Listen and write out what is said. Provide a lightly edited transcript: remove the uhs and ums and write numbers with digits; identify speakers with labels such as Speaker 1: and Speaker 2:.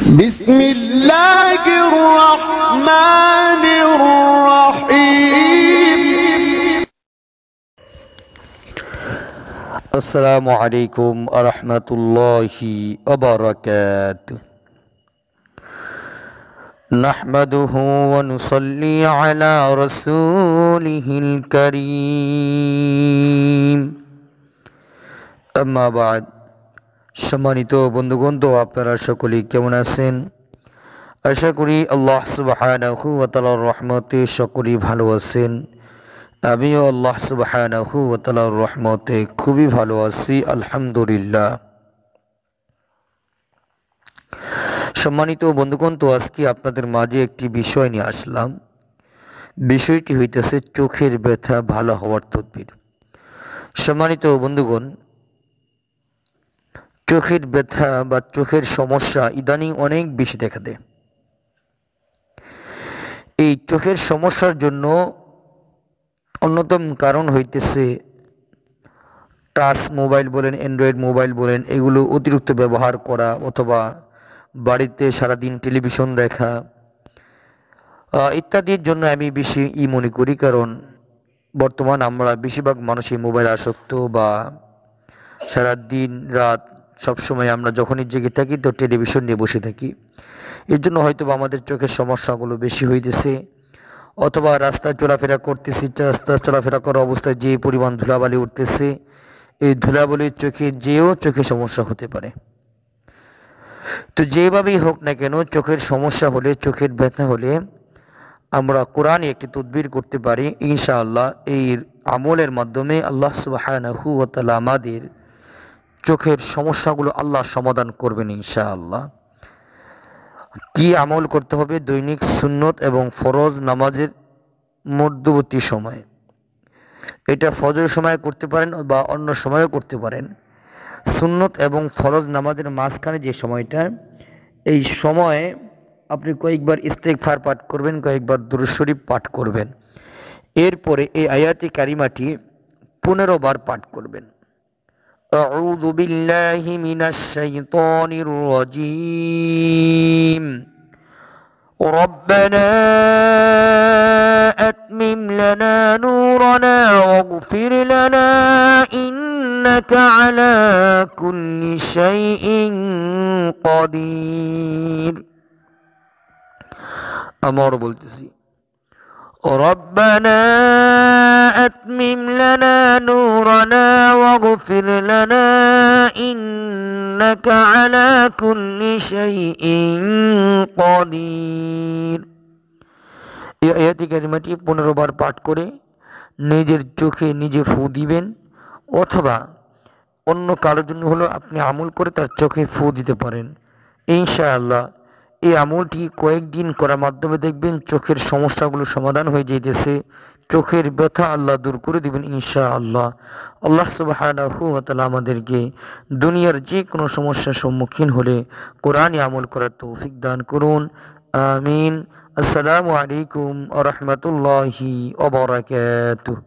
Speaker 1: بسم الله الرحمن الرحيم.
Speaker 2: السلام عليكم ورحمة الله وبركاته. نحمده ونصلي على رسوله الكريم. أما بعد, সম্মানিত বন্ধুগণ, তো আপনারা সকলেই কেমন আছেন? আশা করি আল্লাহ সুবহানাহু ওয়া তাআলার রহমতে সকলেই ভালো আছেন। আমিও আল্লাহ সুবহানাহু ওয়া তাআলার রহমতে খুবই ভালো আছি, আলহামদুলিল্লাহ। সম্মানিত বন্ধুগণ, তো আজকে আপনাদের মাঝে একটি বিষয় নিয়ে আসলাম। বিষয়টি হইতেছে চোখের ব্যথা ভালো হওয়ার তদবির। সম্মানিত বন্ধুগণ, চোখের ব্যথা বা চোখের সমস্যা ইদানিং অনেক বেশি দেখা দেয়। এই চোখের সমস্যার জন্য অন্যতম কারণ হইতেছে টাচ মোবাইল বলেন, অ্যান্ড্রয়েড মোবাইল বলেন, এগুলো অতিরিক্ত ব্যবহার করা, অথবা বাড়িতে সারাদিন টেলিভিশন দেখা ইত্যাদির জন্য আমি বেশি মনে করি। কারণ বর্তমান আমরা বেশিরভাগ মানুষই মোবাইল আসক্ত, বা সারাদিন রাত সবসময় আমরা যখনই জেগে থাকি তো টেলিভিশন নিয়ে বসে থাকি। এর জন্য হয়তো আমাদের চোখের সমস্যাগুলো বেশি হইতেছে। অথবা রাস্তায় চলাফেরা করতেছি, রাস্তায় চলাফেরা করার অবস্থায় যে পরিমাণ ধুলাবালি উঠতেছে, এই ধুলাবালির চোখে যেও চোখে সমস্যা হতে পারে। তো যেভাবেই হোক না কেন, চোখের সমস্যা হলে, চোখের ব্যথা হলে আমরা কোরআনে একটি তদবির করতে পারি ইনশাআল্লাহ। এই আমলের মাধ্যমে আল্লাহ সুবহানাহু ওয়া তাআলা আমাদের চোখের সমস্যাগুলো আল্লাহ সমাধান করবেন ইনশাআল্লাহ। কি আমল করতে হবে? দৈনিক সুন্নত এবং ফরজ নামাজের মধ্যবর্তী সময়, এটা ফজর সময় করতে পারেন বা অন্য সময়ও করতে পারেন। সুন্নত এবং ফরজ নামাজের মাঝখানে যে সময়টা, এই সময়ে আপনি কয়েকবার ইস্তেগফার পাঠ করবেন, কয়েকবার দুরূদ শরীফ পাঠ করবেন। এরপরে এই আয়াতি কারিমাটি 15 বার পাঠ করবেন। আউযু বিল্লাহি মিনাশ শাইতানির রাজীম। রব্বানা আতমিম লানা নূরানা ওয়াগফির লানা ইন্নাকা আলা কুল্লি শাইইন কাদির। আমরা বলতেছি, রব্বানা আতমিম লানা নূরানা ওয়াগফির লানা ইন্নাকা আলা কুল্লি শাইইন কাদির। এই আয়াতি কারিমাটি 15 বার পাঠ করে নিজের চোখে নিজে ফু দিবেন, অথবা অন্য কারোর জন্য হলো আপনি আমল করে তার চোখে ফু দিতে পারেন ইনশাআল্লাহ। এই আমলটি কয়েকদিন করার মাধ্যমে দেখবেন চোখের সমস্যাগুলো সমাধান হয়ে যেতেছে, চোখের ব্যথা আল্লাহ দূর করে দিবেন ইনশাআল্লাহ। আল্লাহ সুবহানাহু ওয়া তাআলা আমাদেরকে দুনিয়ার যে কোনো সমস্যার সম্মুখীন হলে কোরআনে আমল করার তৌফিক দান করুন, আমিন। আসসালামু আলাইকুম ওয়া রাহমাতুল্লাহি ওয়া বারাকাতুহু।